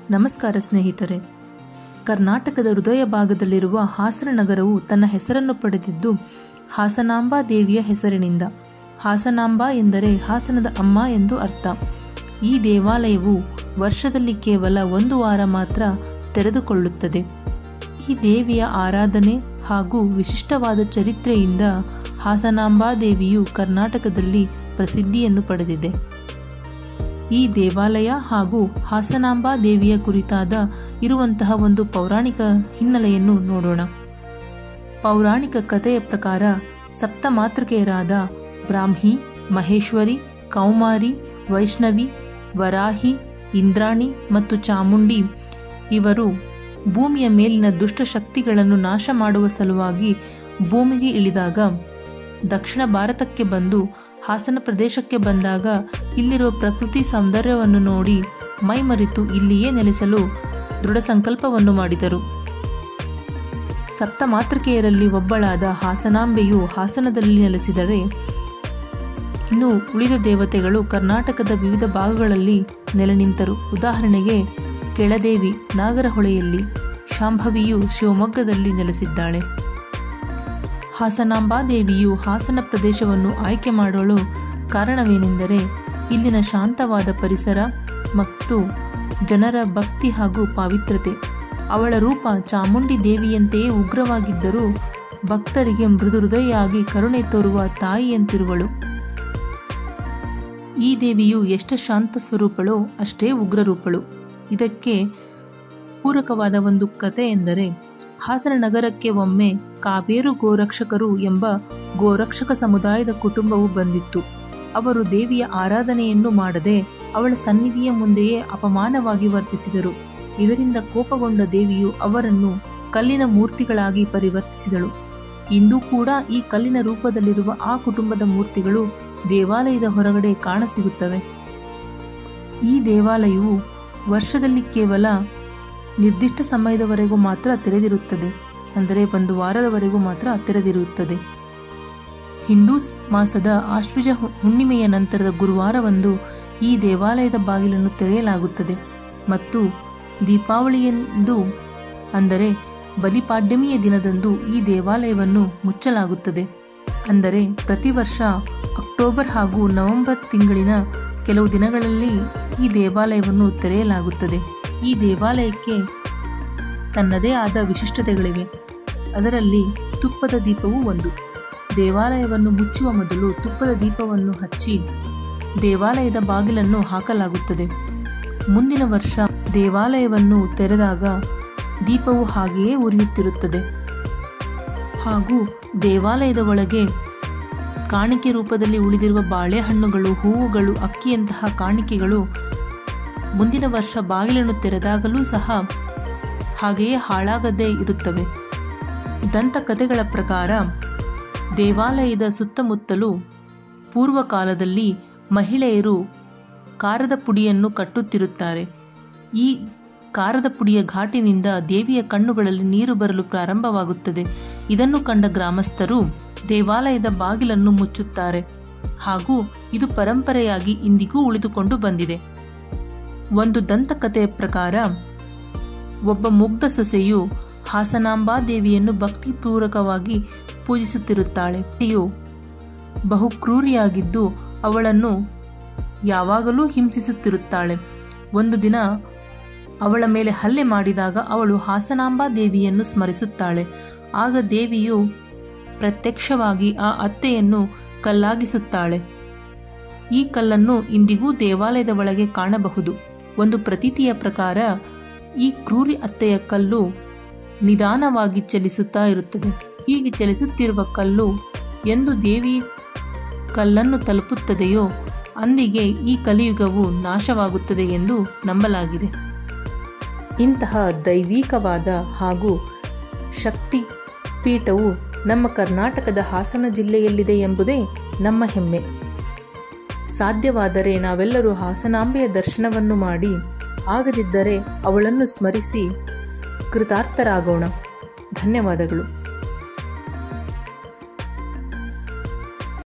ನಮಸ್ಕಾರ ಸ್ನೇಹಿತರೆ. ಕರ್ನಾಟಕದ ಹೃದಯ ಭಾಗದಲ್ಲಿರುವ ಹಾಸನ ನಗರವು ತನ್ನ ಹೆಸರನ್ನು ಪಡೆದಿದ್ದು ಹಾಸನಾಂಬಾ ದೇವಿಯ ಹೆಸರಿನಿಂದ. ಹಾಸನಾಂಬಾ ಎಂದರೆ ಹಾಸನದ ಅಮ್ಮ ಎಂದು ಅರ್ಥ. ಈ ದೇವಾಲಯವು ವರ್ಷದಲ್ಲಿ ಕೇವಲ 1 ವಾರ ಮಾತ್ರ ತೆರೆದುಕೊಳ್ಳುತ್ತದೆ. ಈ ದೇವಿಯ ಆರಾಧನೆ ಹಾಗೂ ವಿಶಿಷ್ಟವಾದ ಚರಿತ್ರೆಯಿಂದ ಹಾಸನಾಂಬಾ ದೇವಿಯು ಕರ್ನಾಟಕದಲ್ಲಿ ಪ್ರಸಿದ್ಧಿಯನ್ನು ಪಡೆದಿದೆ. ಈ ದೇವಾಲಯ ಹಾಗೂ ಹಾಸನಾಂಬಾ ದೇವಿಯ ಕುರಿತಾದ ಇರುವಂತಹ ಒಂದು ಪೌರಾಣಿಕ ಹಿನ್ನೆಲೆಯನ್ನು ನೋಡೋಣ. ಪೌರಾಣಿಕ ಕಥೆಯ ಪ್ರಕಾರ ಸಪ್ತಮಾತೃಕೆಯರಾದ ಬ್ರಾಹ್ಮಿ, ಮಹೇಶ್ವರಿ, ಕೌಮಾರಿ, ವೈಷ್ಣವಿ, ವರಾಹಿ, ಇಂದ್ರಾಣಿ ಮತ್ತು ಚಾಮುಂಡಿ ಇವರು ಭೂಮಿಯ ಮೇಲಿನ ದುಷ್ಟ ಶಕ್ತಿಗಳನ್ನು ನಾಶ ಮಾಡುವ ಸಲುವಾಗಿ ಭೂಮಿಗೆ ಇಳಿದಾಗ ದಕ್ಷಿಣ ಭಾರತಕ್ಕೆ ಬಂದು ಹಾಸನ ಪ್ರದೇಶಕ್ಕೆ ಬಂದಾಗ ಇಲ್ಲಿರುವ ಪ್ರಕೃತಿ ಸೌಂದರ್ಯವನ್ನು ನೋಡಿ ಮೈಮರೆತು ಇಲ್ಲಿಯೇ ನೆಲೆಸಲು ದೃಢ ಸಂಕಲ್ಪವನ್ನು ಮಾಡಿದರು. ಸಪ್ತಮಾತೃಕೆಯರಲ್ಲಿ ಒಬ್ಬಳಾದ ಹಾಸನಾಂಬೆಯು ಹಾಸನದಲ್ಲಿ ನೆಲೆಸಿದರೆ ಇನ್ನು ಉಳಿದ ದೇವತೆಗಳು ಕರ್ನಾಟಕದ ವಿವಿಧ ಭಾಗಗಳಲ್ಲಿ ನೆಲೆ ನಿಂತರು. ಉದಾಹರಣೆಗೆ ಕೆಳದೇವಿ ನಾಗರಹೊಳೆಯಲ್ಲಿ, ಶಾಂಭವಿಯು ಶಿವಮೊಗ್ಗದಲ್ಲಿ ನೆಲೆಸಿದ್ದಾಳೆ. ಹಾಸನಾಂಬಾ ದೇವಿಯು ಹಾಸನ ಪ್ರದೇಶವನ್ನು ಆಯ್ಕೆ ಮಾಡಲು ಕಾರಣವೇನೆಂದರೆ ಇಲ್ಲಿನ ಶಾಂತವಾದ ಪರಿಸರ ಮತ್ತು ಜನರ ಭಕ್ತಿ ಹಾಗೂ ಪಾವಿತ್ರತೆ. ಅವಳ ರೂಪ ಚಾಮುಂಡಿ ದೇವಿಯಂತೆಯೇ ಉಗ್ರವಾಗಿದ್ದರೂ ಭಕ್ತರಿಗೆ ಮೃದು ಹೃದಯಾಗಿ ಕರುಣೆ ತೋರುವ ತಾಯಿಯಂತಿರುವಳು. ಈ ದೇವಿಯು ಎಷ್ಟು ಶಾಂತ ಸ್ವರೂಪಳೋ ಅಷ್ಟೇ ಉಗ್ರರೂಪಳು. ಇದಕ್ಕೆ ಪೂರಕವಾದ ಒಂದು ಕಥೆ ಎಂದರೆ ಹಾಸನ ನಗರಕ್ಕೆ ಒಮ್ಮೆ ಕಾಬೇರು ಗೋರಕ್ಷಕರು ಎಂಬ ಗೋರಕ್ಷಕ ಸಮುದಾಯದ ಕುಟುಂಬವು ಬಂದಿತ್ತು. ಅವರು ದೇವಿಯ ಆರಾಧನೆಯನ್ನು ಮಾಡದೆ ಅವಳ ಸನ್ನಿಧಿಯ ಮುಂದೆಯೇ ಅಪಮಾನವಾಗಿ ವರ್ತಿಸಿದರು. ಇದರಿಂದ ಕೋಪಗೊಂಡ ದೇವಿಯು ಅವರನ್ನು ಕಲ್ಲಿನ ಮೂರ್ತಿಗಳಾಗಿ ಪರಿವರ್ತಿಸಿದಳು. ಇಂದೂ ಕೂಡ ಈ ಕಲ್ಲಿನ ರೂಪದಲ್ಲಿರುವ ಆ ಕುಟುಂಬದ ಮೂರ್ತಿಗಳು ದೇವಾಲಯದ ಹೊರಗಡೆ ಕಾಣಸಿಗುತ್ತವೆ. ಈ ದೇವಾಲಯವು ವರ್ಷದಲ್ಲಿ ಕೇವಲ ನಿರ್ದಿಷ್ಟ ಸಮಯದವರೆಗೂ ಮಾತ್ರ ತೆರೆದಿರುತ್ತದೆ. ಅಂದರೆ 1 ವಾರದವರೆಗೂ ಮಾತ್ರ ತೆರೆದಿರುತ್ತದೆ. ಹಿಂದೂ ಮಾಸದ ಆಶ್ವಿಜ ಹುಣ್ಣಿಮೆಯ ನಂತರದ ಗುರುವಾರವಂದು ಈ ದೇವಾಲಯದ ಬಾಗಿಲನ್ನು ತೆರೆಯಲಾಗುತ್ತದೆ ಮತ್ತು ದೀಪಾವಳಿಯಂದು ಅಂದರೆ ಬಲಿಪಾಡ್ಯಮಿಯ ದಿನದಂದು ಈ ದೇವಾಲಯವನ್ನು ಮುಚ್ಚಲಾಗುತ್ತದೆ. ಅಂದರೆ ಪ್ರತಿ ವರ್ಷ ಅಕ್ಟೋಬರ್ ಹಾಗೂ ನವೆಂಬರ್ ತಿಂಗಳಿನ ಕೆಲವು ದಿನಗಳಲ್ಲಿ ಈ ದೇವಾಲಯವನ್ನು ತೆರೆಯಲಾಗುತ್ತದೆ. ಈ ದೇವಾಲಯಕ್ಕೆ ತನ್ನದೇ ಆದ ವಿಶಿಷ್ಟತೆಗಳಿವೆ. ಅದರಲ್ಲಿ ತುಪ್ಪದ ದೀಪವೂ ಒಂದು. ದೇವಾಲಯವನ್ನು ಮುಚ್ಚುವ ಮೊದಲು ತುಪ್ಪದ ದೀಪವನ್ನು ಹಚ್ಚಿ ದೇವಾಲಯದ ಬಾಗಿಲನ್ನು ಹಾಕಲಾಗುತ್ತದೆ. ಮುಂದಿನ ವರ್ಷ ದೇವಾಲಯವನ್ನು ತೆರೆದಾಗ ದೀಪವು ಹಾಗೆಯೇ ಉರಿಯುತ್ತಿರುತ್ತದೆ. ಹಾಗೂ ದೇವಾಲಯದ ಒಳಗೆ ಕಾಣಿಕೆ ರೂಪದಲ್ಲಿ ಉಳಿದಿರುವ ಬಾಳೆಹಣ್ಣುಗಳು, ಹೂವುಗಳು, ಅಕ್ಕಿಯಂತಹ ಕಾಣಿಕೆಗಳು ಮುಂದಿನ ವರ್ಷ ಬಾಗಿಲನ್ನು ತೆರೆದಾಗಲೂ ಸಹ ಹಾಗೆಯೇ ಹಾಳಾಗದೇ ಇರುತ್ತವೆ. ದಂತಕಥೆಗಳ ಪ್ರಕಾರ ದೇವಾಲಯದ ಸುತ್ತಮುತ್ತಲೂ ಪೂರ್ವಕಾಲದಲ್ಲಿ ಮಹಿಳೆಯರು ಕಾರದ ಪುಡಿಯನ್ನು ಕಟ್ಟುತ್ತಿರುತ್ತಾರೆ. ಈ ಕಾರದ ಪುಡಿಯ ಘಾಟಿನಿಂದ ದೇವಿಯ ಕಣ್ಣುಗಳಲ್ಲಿ ನೀರು ಬರಲು ಪ್ರಾರಂಭವಾಗುತ್ತದೆ. ಇದನ್ನು ಕಂಡ ಗ್ರಾಮಸ್ಥರು ದೇವಾಲಯದ ಬಾಗಿಲನ್ನು ಮುಚ್ಚುತ್ತಾರೆ. ಹಾಗೂ ಇದು ಪರಂಪರೆಯಾಗಿ ಇಂದಿಗೂ ಉಳಿದುಕೊಂಡು ಬಂದಿದೆ. ಒಂದು ದಂತಕಥೆಯ ಪ್ರಕಾರ ಒಬ್ಬ ಮುಗ್ಧ ಸೊಸೆಯು ಹಾಸನಾಂಬಾ ದೇವಿಯನ್ನು ಭಕ್ತಿಪೂರ್ವಕವಾಗಿ ಪೂಜಿಸುತ್ತಿರುತ್ತಾಳೆ. ಆಕೆಯು ಬಹುಕ್ರೂರಿಯಾಗಿದ್ದು ಅವಳನ್ನು ಯಾವಾಗಲೂ ಹಿಂಸಿಸುತ್ತಿರುತ್ತಾಳೆ. ಒಂದು ದಿನ ಅವಳ ಮೇಲೆ ಹಲ್ಲೆ ಮಾಡಿದಾಗ ಅವಳು ಹಾಸನಾಂಬಾ ದೇವಿಯನ್ನು ಸ್ಮರಿಸುತ್ತಾಳೆ. ಆಗ ದೇವಿಯು ಪ್ರತ್ಯಕ್ಷವಾಗಿ ಆ ಅತ್ತೆಯನ್ನು ಕಲ್ಲಾಗಿಸುತ್ತಾಳೆ. ಈ ಕಲ್ಲನ್ನು ಇಂದಿಗೂ ದೇವಾಲಯದ ಒಳಗೆ ಕಾಣಬಹುದು. ಒಂದು ಪ್ರತೀತಿಯ ಪ್ರಕಾರ ಈ ಕ್ರೂರಿ ಅತ್ತೆಯ ಕಲ್ಲು ನಿಧಾನವಾಗಿ ಚಲಿಸುತ್ತಾ ಇರುತ್ತದೆ. ಹೀಗೆ ಚಲಿಸುತ್ತಿರುವ ಕಲ್ಲು ಎಂದು ದೇವಿ ಕಲ್ಲನ್ನು ತಲುಪುತ್ತದೆಯೋ ಅಂದಿಗೆ ಈ ಕಲಿಯುಗವು ನಾಶವಾಗುತ್ತದೆ ಎಂದು ನಂಬಲಾಗಿದೆ. ಇಂತಹ ದೈವಿಕವಾದ ಹಾಗೂ ಶಕ್ತಿ ಪೀಠವು ನಮ್ಮ ಕರ್ನಾಟಕದ ಹಾಸನ ಜಿಲ್ಲೆಯಲ್ಲಿದೆ ಎಂಬುದೇ ನಮ್ಮ ಹೆಮ್ಮೆ. ಸಾಧ್ಯವಾದರೆ ನಾವೆಲ್ಲರೂ ಹಾಸನಾಂಬೆಯ ದರ್ಶನವನ್ನು ಮಾಡಿ, ಆಗದಿದ್ದರೆ ಅವಳನ್ನು ಸ್ಮರಿಸಿ ಕೃತಾರ್ಥರಾಗೋಣ. ಧನ್ಯವಾದಗಳು.